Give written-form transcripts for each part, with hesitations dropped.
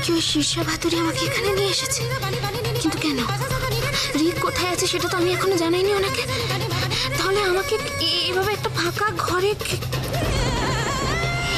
কি ওই শীর্ষা ভাতুরি আমাকে এখানে নিয়ে এসেছে? কিন্তু কেন? রিক কোথায় আছে সেটা তো আমি এখনো জানাইনি ওনাকে। তাহলে আমাকে এইভাবে একটা ফাঁকা ঘরে,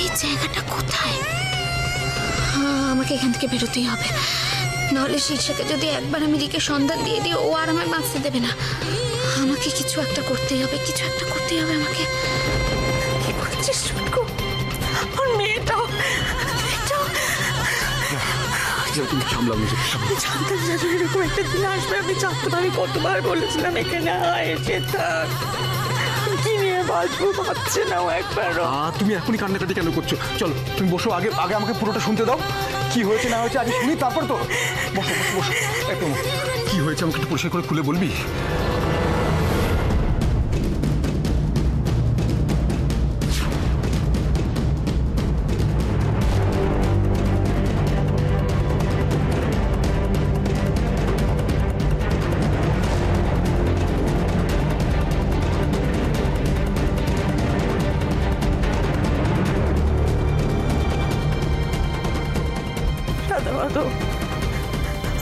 এই জায়গাটা কোথায়? আমাকে এখান থেকে বেরোতেই হবে, নাহলে শীর্ষাকে যদি একবার আমি রিকের সন্ধান দিয়ে দিই ও আর আমায় বাঁচতে দেবে না। আমাকে কিছু একটা করতেই হবে, কিছু একটা করতেই হবে আমাকে। কি করছিস শুটকু? ওর মেয়েটাও তুমি সামলাও নিজে। আমি জানতাম জানো এরকম একটা দিন আসবে, আমি জানতাম। আমি কতবার বলেছিলাম এখানে এসে থাক, কি নিয়ে বাঁচবো ভাবছে না ও একবারও। তুমি এখনই কান্নাকাটি কেন করছো? চলো তুমি বসো, আগে আগে আমাকে পুরোটা শুনতে দাও। কি হয়েছে না হয়েছে আগে শুনি, তারপর তো। বসো বসো বসো। একদম কি হয়েছে আমাকে একটু পরিষ্কার করে খুলে বলবি?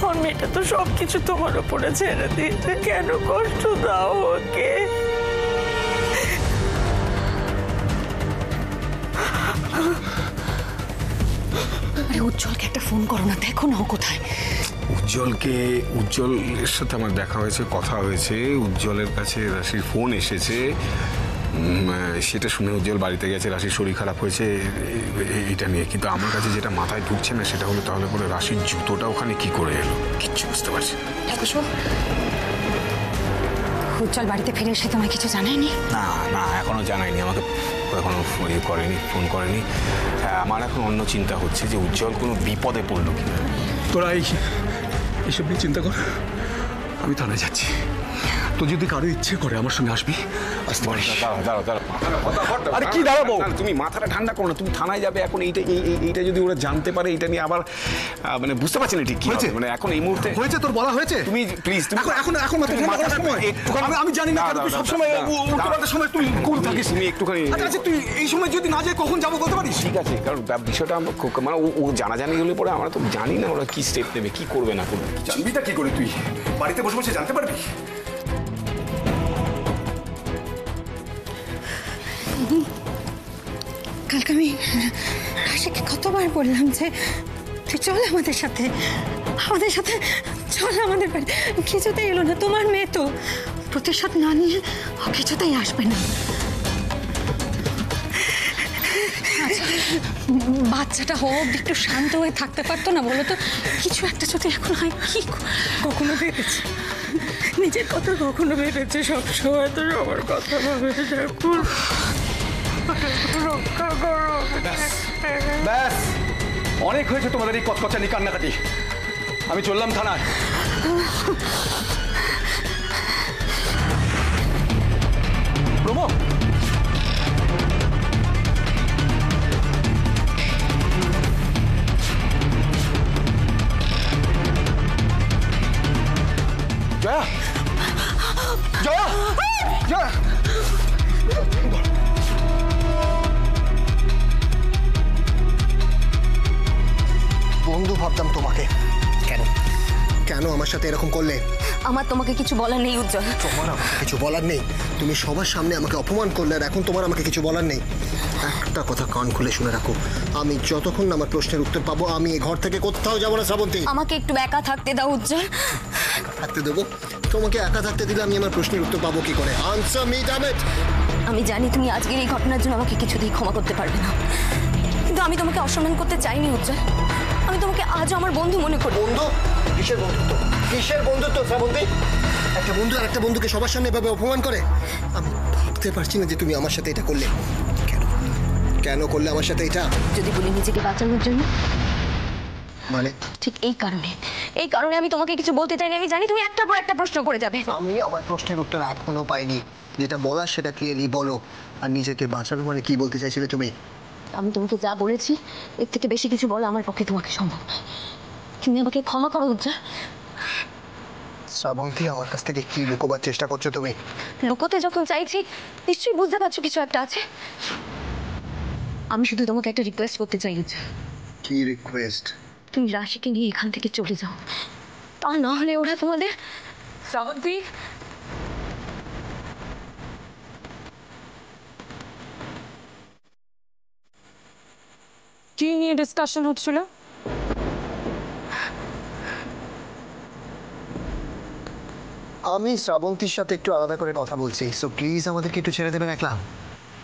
ওর মেয়েটা তো সবকিছু তোমার উপরে ছেড়ে দিয়েছে, কেন কষ্ট দাও ওকে? আরে উজ্জ্বলকে একটা ফোন করো না, দেখো না ও কোথায়। উজ্জ্বলের সাথে আমার দেখা হয়েছে, কথা হয়েছে। উজ্জ্বলের কাছে রাশির ফোন এসেছে, সেটা শুনে উজ্জ্বল বাড়িতে গেছে, রাশির শরীর খারাপ হয়েছে এটা নিয়ে। কিন্তু আমার কাছে যেটা মাথায় ঢুকছে না সেটা হলো তাহলে পরে রাশির জুতোটা ওখানে কি করে এলো, কিচ্ছু বুঝতে পারছি উজ্জ্বল বাড়িতে ফিরে এসে তোমায় কিছু জানায়নি? না না, এখনো জানায়নি আমাকে, এখনো করেনি, ফোন করেনি। আমার এখন অন্য চিন্তা হচ্ছে যে উজ্জ্বল কোনো বিপদে পড়লো কিনা। তোরা এইসব নিয়ে চিন্তা কর, আমি থানায় যাচ্ছি। তো যদি কারো ইচ্ছে করে আমার সঙ্গে আসবি, আসতে পারিস। আরে কি দাঁড়াবো? তুমি মাথাটা ঠান্ডা করো না, তুমি থানায় যাবে এখন। এইটা যদি ওরা জানতে পারে, এটা নিয়ে আবার মানে বুঝতে পারছি না ঠিক কি হয়েছে। মানে এখন এই মুহূর্তে হয়েছে, তোর বলা হয়েছে। তুমি প্লিজ এখন আমি জানি না কেন তুই সবসময় উল্টোপাল্টা সময় তুই কুল থাকিস। তুমি একটুখানি আচ্ছা তুই এই সময় যদি না যাই কখন যাবো বলতে পারিস? ঠিক আছে, কারণ বিষয়টা আমার মানে ও জানাজানি হলে পরে আমরা তো জানি না ওরা কি স্টেপ নেবে, কি করবে না করবে। জানবিটা কি করে? তুই বাড়িতে বসে বসে জানতে পারবি? কালকে আমি রাশিকে কতবার বললাম যে তুই চল আমাদের সাথে চল আমাদের বাড়ি, কিছুতেই এলো না। তোমার মেয়ে তো প্রতিশোধ না নিয়ে ও কিছুতেই আসবে না। বাচ্চাটা হোক একটু শান্ত হয়ে থাকতে পারতো না বলো তো? কিছু একটা যদি এখন হয়, কি কখনো ভেবেছে নিজের কথা? কখনো ভেবেছে? সবসময় তো সবার কথা ভাবে। ঠাকুর রক্ষা করো। ব্যাস অনেক হয়েছে তোমাদের এই কচকচানি কান্নাকাটি। আমি চললাম থানায়। প্রমো, জয়া জয়া জয়া, বন্ধু ভাবতাম তোমাকে। কেন কেন আমার সাথে এরকম করলে? আমার তোমাকে কিছু বলার নেই উজ্জ্বল। তোমার আমাকে কিছু বলার নেই? তুমি সবার সামনে আমাকে অপমান করলে, আর এখন তোমার আমাকে কিছু বলার নেই? একটা কথা কান খুলে শুনে রাখো, আমি যতক্ষণ না আমার প্রশ্নের উত্তর পাবো আমি এই ঘর থেকে কোথাও যাবো না। শ্রাবন্তী, আমাকে একটু একা থাকতে দাও উজ্জ্বল। একা থাকতে দেবো? তোমাকে একা থাকতে দিলে আমি আমার প্রশ্নের উত্তর পাবো কি করে? Answer me damn it. আমি জানি তুমি আজকের এই ঘটনার জন্য আমাকে কিছুতেই ক্ষমা করতে পারবে না, কিন্তু আমি তোমাকে অসম্মান করতে চাইনি উজ্জ্বল। আমি তোমাকে আজও আমার বন্ধু মনে করি। বন্ধু? কিসের বন্ধুত্ব? কিসের বন্ধুত্ব শ্রাবন্তী? একটা বন্ধু আর একটা বন্ধুকে সবার সামনে এভাবে অপমান করে? আমি ভাবতে পারছি না যে তুমি আমার সাথে এটা করলে। কেন কেন করলে আমার সাথে এটা? যদি বলি নিজেকে বাঁচানোর জন্য, মানে ঠিক এই কারণে আমি তোমাকে কিছু বলতে চাইনি। আমি জানি তুমি একটার পর একটা প্রশ্ন করে যাবে। আমি আমার প্রশ্নের উত্তর এখনো পাইনি। যেটা বলার সেটা ক্লিয়ারলি বলো। আর নিজেকে বাঁচানো মানে কি বলতে চাইছিলে তুমি? আমি তোমাকে যা বলেছি এর থেকে বেশি কিছু বলা আমার পক্ষে তোমাকে সম্ভব নয়। তুমি আমাকে ক্ষমা করো উজ্জ্বল। শ্রাবন্তী, আমার কাছ থেকে কি লুকোবার চেষ্টা করছো তুমি? লুকোতে যখন চাইছি নিশ্চয়ই বুঝতে পারছো কিছু একটা আছে। আমি শুধু তোমাকে একটা রিকোয়েস্ট করতে চাই উজ্জ্বল। কি রিকোয়েস্ট? তুমি রাশিকে নিয়ে এখান থেকে চলে যাও, তা না হলে ওরা তোমাদের। শ্রাবন্তী, কি নিয়ে ডিসকাশন হচ্ছিল? আমি শ্রাবন্তীর সাথে একটু আলাদা করে কথা বলছি, সো প্লিজ আমাদেরকে একটু ছেড়ে দেবেন একলা।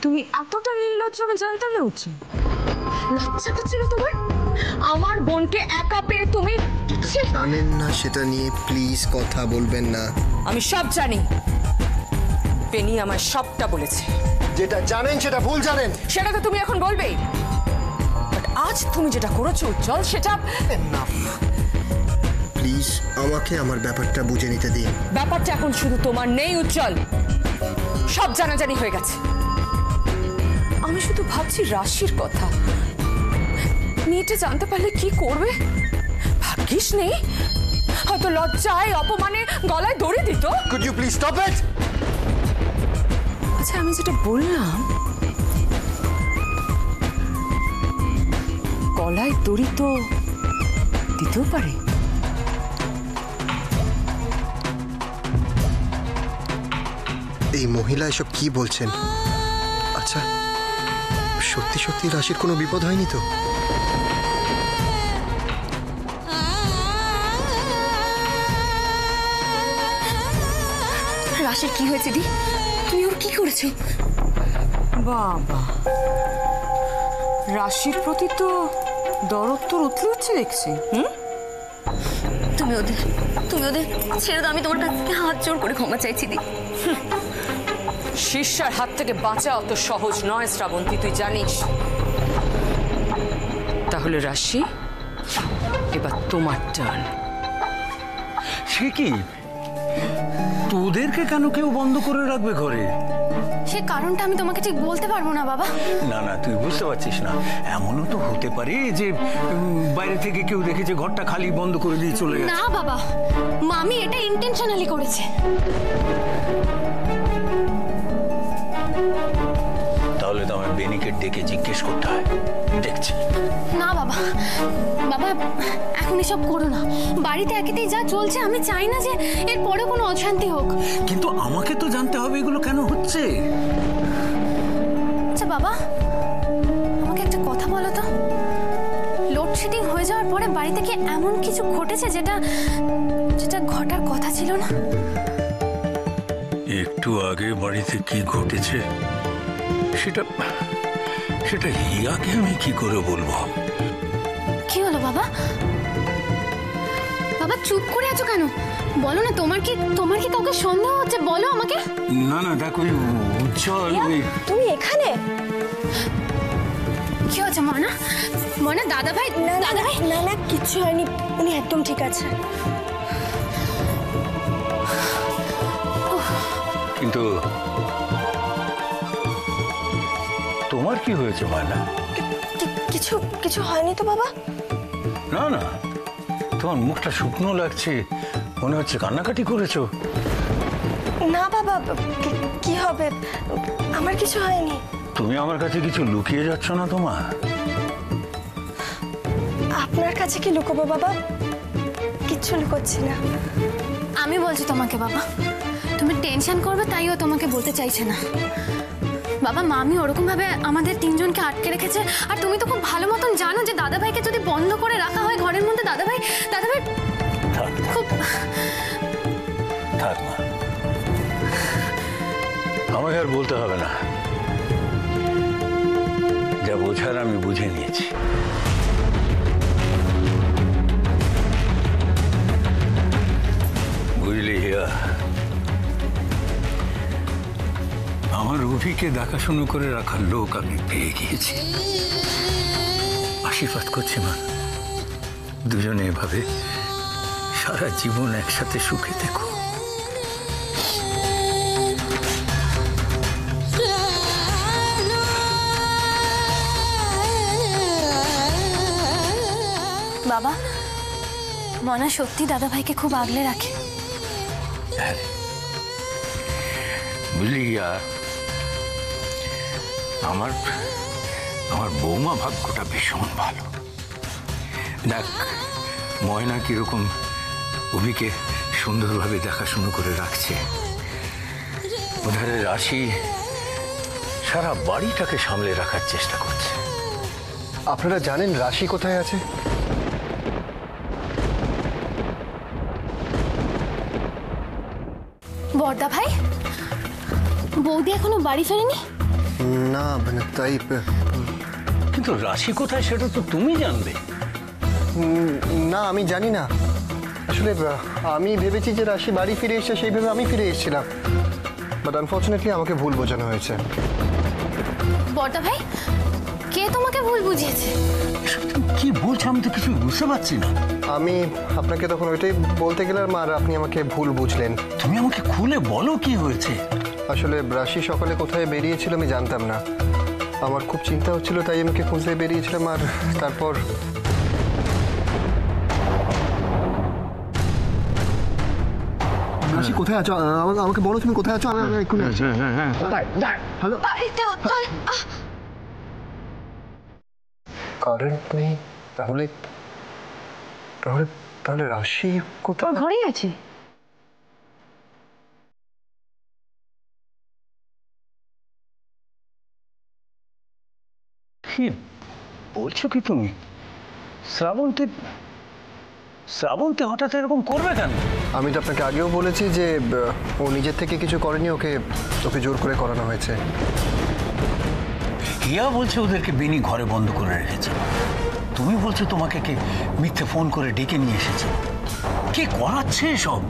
তুমি এতটা নির্লজ্জ আমি জানতাম না। উঠছি লজ্জা ছিল তোমার? আমার বোনকে একা পেয়ে তুমি জানেন না সেটা নিয়ে প্লিজ কথা বলবেন না। আমি সব জানি, পেনি আমার সবটা বলেছে। যেটা জানেন সেটা ভুল জানেন। সেটা তো তুমি এখন বলবেই, বাট আজ তুমি যেটা করেছো উজ্জ্বল, সেটা প্লিজ আমাকে আমার ব্যাপারটা বুঝে নিতে দিন। ব্যাপারটা এখন শুধু তোমার নেই উজ্জ্বল, সব জানাজানি হয়ে গেছে। আমি শুধু ভাবছি রাশির কথা, মেয়েটা জানতে পারলে কি করবে। ভাগ্যিস নেই, হয়তো লজ্জায় অপমানে গলায় দড়ি দিত। Could you please stop it? আচ্ছা, আমি যেটা বললাম, গলায় দড়ি তো দিতেও পারে। এই মহিলা এসব কি বলছেন? আচ্ছা, সত্যি সত্যি রাশির কোনো বিপদ হয়নি তো? রাশির কি হয়েছে দি? তুমি ওর কি করেছো? বাবা, রাশির প্রতি তো দরদ তোর উঠলে হচ্ছে দেখছি। তুমি ওদের ছেড়ে দাও, আমি তোমার কাছ থেকে হাত জোর করে ক্ষমা চাইছি দি। শিষ্যার হাত থেকে বাঁচা অত সহজ নয় শ্রাবন্তী, তুই জানিস। তাহলে রাশি, এবার তোমার টার্ন। সে কি, তোদেরকে কেন কেউ বন্ধ করে রাখবে ঘরে? সে কারণটা আমি তোমাকে ঠিক বলতে পারবো না বাবা। না না, তুই বুঝতে পারছিস না। এমনও তো হতে পারে যে বাইরে থেকে কেউ দেখেছে ঘরটা খালি, বন্ধ করে দিয়ে চলে গেছে। না বাবা, মামি এটা ইন্টেনশনালি করেছে। তাহলে তো আমার বেনিকে ডেকে জিজ্ঞেস করতে হয়, দেখছি। না বাবা, বাবা এখন এসব করো না। বাড়িতে একেতেই যা চলছে, আমি চাই না যে এর পরে কোনো অশান্তি হোক। কিন্তু আমাকে তো জানতে হবে এগুলো কেন হচ্ছে। আচ্ছা বাবা, আমাকে একটা কথা বলো তো, লোডশেডিং হয়ে যাওয়ার পরে বাড়িতে কি এমন কিছু ঘটেছে যেটা ঘটার কথা ছিল না? একটু আগে বাড়িতে কি ঘটেছে সেটা হিয়াকে আমি কি করে বলবো? কি হলো বাবা? বাবা চুপ করে আছো কেন? বলো না, তোমার কি কাউকে সন্দেহ হচ্ছে? বলো আমাকে। না না, দেখো উজ্জ্বল। তুমি এখানে কি হচ্ছে? মনা দাদা ভাই না কিচ্ছু হয়নি, উনি একদম ঠিক আছে। কিন্তু তোমার কি হয়েছে মানা? কিছু হয়নি তো বাবা। না না, তোমার মুখটা শুকনো লাগছে, মনে হচ্ছে কান্নাকাটি করেছো। না বাবা, কি হবে, আমার কিছু হয়নি। তুমি আমার কাছে কিছু লুকিয়ে যাচ্ছ না তোমার? আপনার কাছে কি লুকোবো বাবা? কিচ্ছু লুকোচ্ছি না। আমি বলছি তোমাকে বাবা, তুমি টেনশন করবে তাইও তোমাকে বলতে চাইছে না। বাবা মামি ওরকম ভাবে আমাদের তিনজনকে আটকে রেখেছে, আর তুমি তো খুব ভালো মতন জানো যে দাদাভাইকে যদি বন্ধ করে রাখা হয় ঘরের মধ্যে, দাদাভাই খুব। থাক মা, আমাকে আর বলতে হবে না, যা বোঝার আমি বুঝে নিয়েছি। বুঝলি হিয়া, আমার অভিকে দেখাশুনো করে রাখার লোক আমি পেয়ে গিয়েছি। আশীর্বাদ করছি মা, দুজনে এভাবে সারা জীবন একসাথে সুখে দেখো। বাবা, মনা সত্যি দাদাভাইকে খুব আগলে রাখে। বুঝলি গিয়া, আমার বৌমা ভাগ্যটা ভীষণ ভালো। দেখ ময়না কিরকম অভিকে সুন্দরভাবে দেখাশুনো করে রাখছে, ওধারে রাশি সারা বাড়িটাকে সামলে রাখার চেষ্টা করছে। আপনারা জানেন রাশি কোথায় আছে? বর্দা ভাই, বৌদি এখনো বাড়ি ফেরেনি? না মানে তাই কিন্তু রাশি কোথায় সেটা তো তুমি জানবে। না আমি জানি না আসলে। আমি ভেবেছি যে রাশি বাড়ি ফিরে এসে সেই ভেবে আমি ফিরে এসেছিলাম, বাট আনফর্চুনেটলি আমাকে ভুল বোঝানো হয়েছে। বর্দা ভাই, কে তোমাকে ভুল বুঝিয়েছে? কি বলছো আমি তো কিছু বুঝতে পারছি না। আমি আপনাকে তখন ওইটাই বলতে গেলাম আর আপনি আমাকে ভুল বুঝলেন। তুমি আমাকে খুলে বলো কি হয়েছে। আসলে রাশি সকালে কোথায় বেরিয়েছিল আমি জানতাম না, আমার খুব চিন্তা হচ্ছিল তাই আমাকে খুঁজতে বেরিয়েছিলাম। আর তারপর রাশি কোথায় আছো? আমাকে বলো তুমি কোথায় আছো। আমি এক্ষুনি হ্যালো, কারেন্ট নেই। তাহলে তাহলে তাহলে রাশি কোথায়? ঘরেই আছে। কি বলছো কি তুমি? শ্রাবন্তী শ্রাবন্তী হঠাৎ এরকম করবে কেন? আমি তো আপনাকে আগেও বলেছি যে ও নিজের থেকে কিছু করেনি, ওকে ওকে জোর করে করানো হয়েছে। হিয়া বলছে ওদেরকে বেনি ঘরে বন্ধ করে রেখেছে, তুমি বলছো তোমাকে কে মিথ্যে ফোন করে ডেকে নিয়ে এসেছে। কে করাচ্ছে এসব?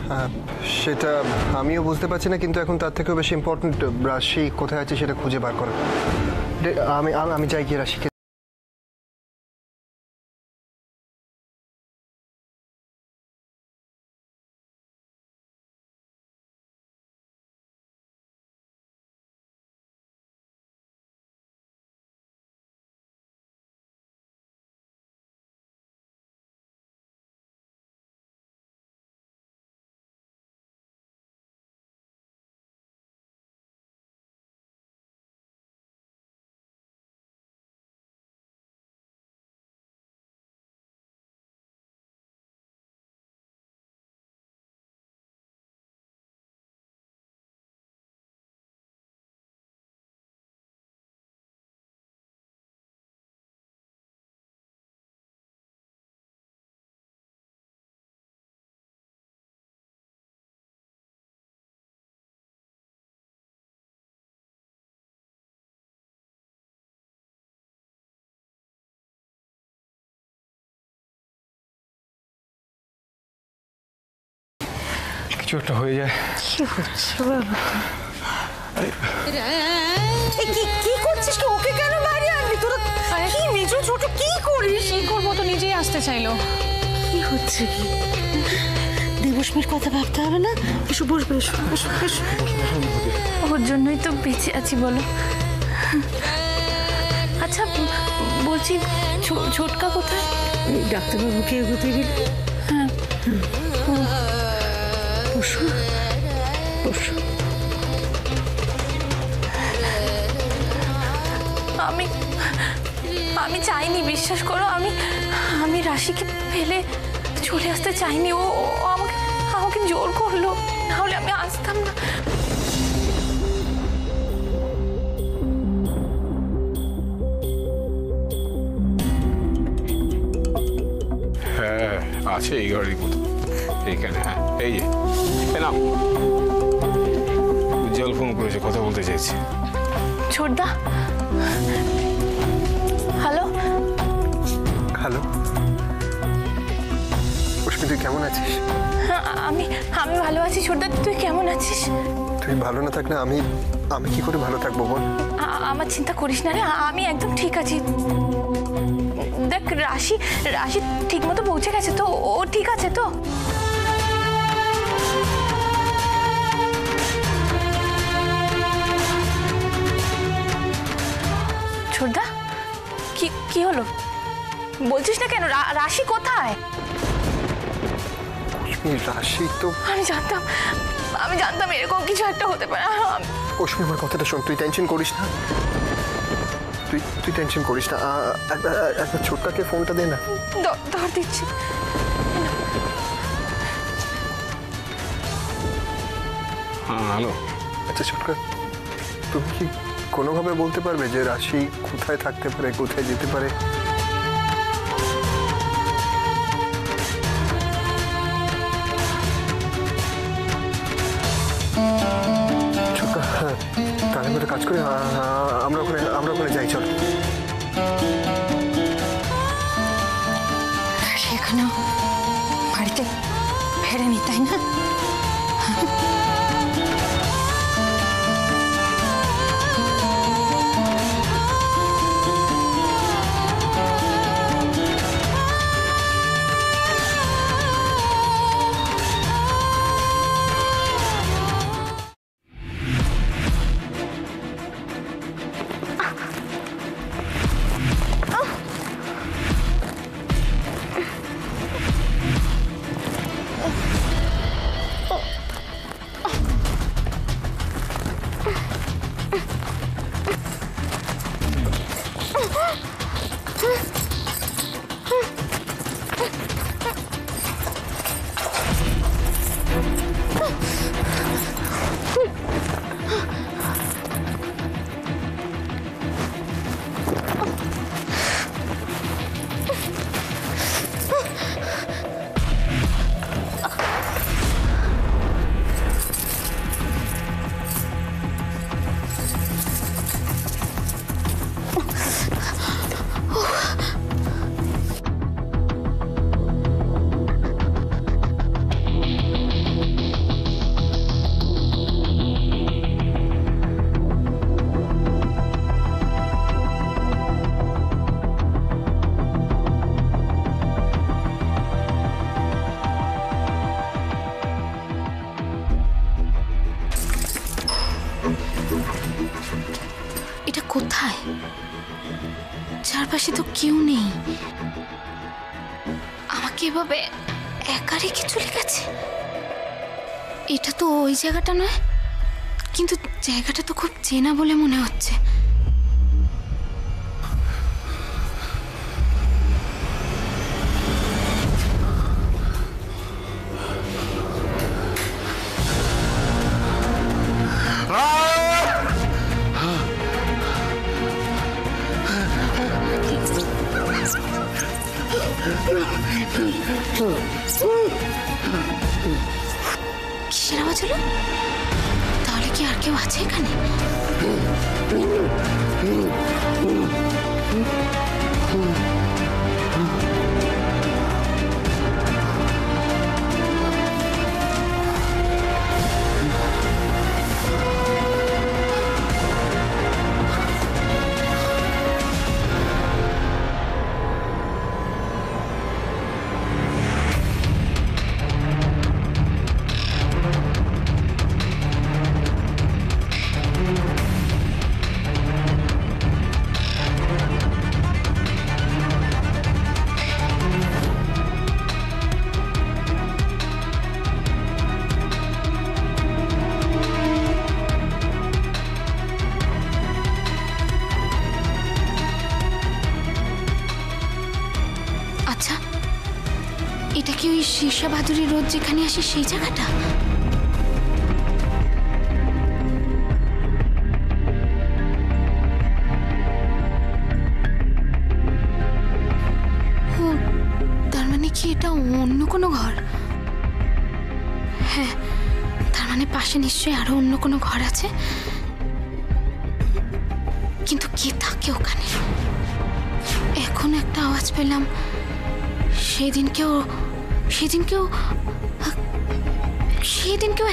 হ্যাঁ সেটা আমিও বুঝতে পারছি না, কিন্তু এখন তার থেকেও বেশি ইম্পর্টেন্ট রাশি কোথায় আছে সেটা খুঁজে বার করা। আমি আমি যাই গিয়ে রাশিকে। কিছু একটা হয়ে যায়। কি হচ্ছে বাবা? কি করছিস? ওকে কেন বাইরে আনবি তোরা? কি মেজো ছোট কি করিস? কি করবো তো নিজেই আসতে চাইলো। কি হচ্ছে কি? দেবস্মির কথা ভাবতে হবে না? এসো বসবে, এসো এসো এসো। ওর জন্যই তো বেঁচে আছি বলো। আচ্ছা বলছি ছোটকা কোথায়? ডাক্তারবাবুকে এগোতে গেলে। হ্যাঁ বসো বসো। আমি চাইনি, বিশ্বাস করো। আমি রাশিকে ফেলে চলে আসতে চাইনি। ও আমাকে জোর করলো, নাহলে আমি আসতাম না। হ্যাঁ আছে এই ঘরের মতো এইখানে। হ্যাঁ এই যে নাম উজ্জ্বল ফোন করেছে, কথা বলতে চাইছি। ছোটদা, হ্যালো। হ্যালো পুষ্পি, তুই কেমন আছিস? আমি ভালো আছি ছোটদা, তুই কেমন আছিস? তুই ভালো না থাকলে আমি কি করে ভালো থাকবো বল? আমার চিন্তা করিস না রে, আমি একদম ঠিক আছি। দেখ রাশি ঠিক মতো পৌঁছে গেছে তো? ও ঠিক আছে তো? ছোটদা কি হলো বলছিস না কেন? রাশি কোথায়? রাশি তো আমি জানতাম এরকম কিছু একটা হতে পারে। অশ্মি আমার কথাটা শোন, তুই টেনশন করিস না। তুই টেনশন করিস না। একটা ছোটকাকে ফোনটা দে না। ধর দিচ্ছি। হ্যাঁ হ্যালো। আচ্ছা ছোটকা, তুমি কি কোনোভাবে বলতে পারবে যে রাশি কোথায় থাকতে পারে, কোথায় যেতে পারে? ছোটকা, হ্যাঁ তাহলে আমরা একটা কাজ করি, আমরা ওখানে যাই, চল। সেখানেও বাড়িতে ফেরেনি, তাই না? এটা কোথায়? চারপাশে তো কেউ নেই। আমাকে এভাবে একা রেখে চলে গেছে। এটা তো ওই জায়গাটা নয়, কিন্তু জায়গাটা তো খুব চেনা বলে মনে হচ্ছে। কিসের আওয়াজ হলো? তাহলে কি আর কেউ আছে এখানে? আচ্ছা, এটা কি ওই শীর্ষা বাদুড়ি রোড যেখানে আসে সেই জায়গাটা? ও, তার মানে কি এটা অন্য কোনো ঘর? হ্যাঁ, তার মানে পাশে নিশ্চয়ই আরো অন্য কোনো ঘর আছে, কিন্তু কে থাকে ওখানে? এখন একটা আওয়াজ পেলাম। সেদিনকেও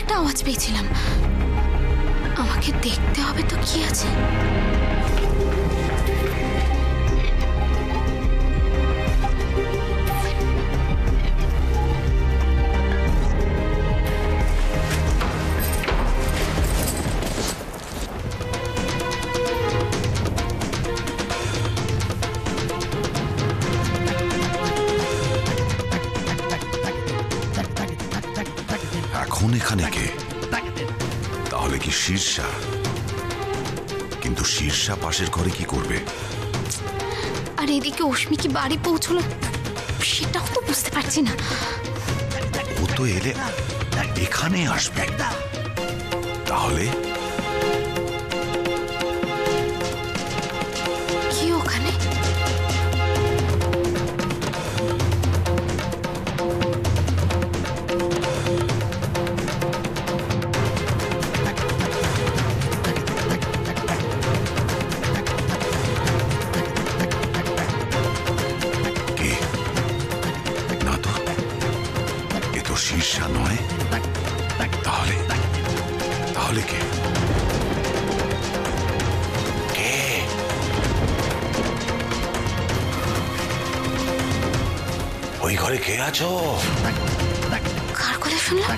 একটা আওয়াজ পেয়েছিলাম। আমাকে দেখতে হবে তো কি আছে। এখন এখানে কে? তাহলে কি শীর্ষা? কিন্তু কিন্তু শীর্ষা পাশের ঘরে কি করবে? আর এদিকে অশ্মি কি বাড়ি পৌঁছলো সেটাও তো বুঝতে পারছি না। ও তো এলে এখানে আসবে, তাহলে কি ওখানে? কে? না তো, এ তো শীর্ষা নয়। তাহলে তাহলে কে? কে? ওই ঘরে কে আছো? কার গলা শুনলাম?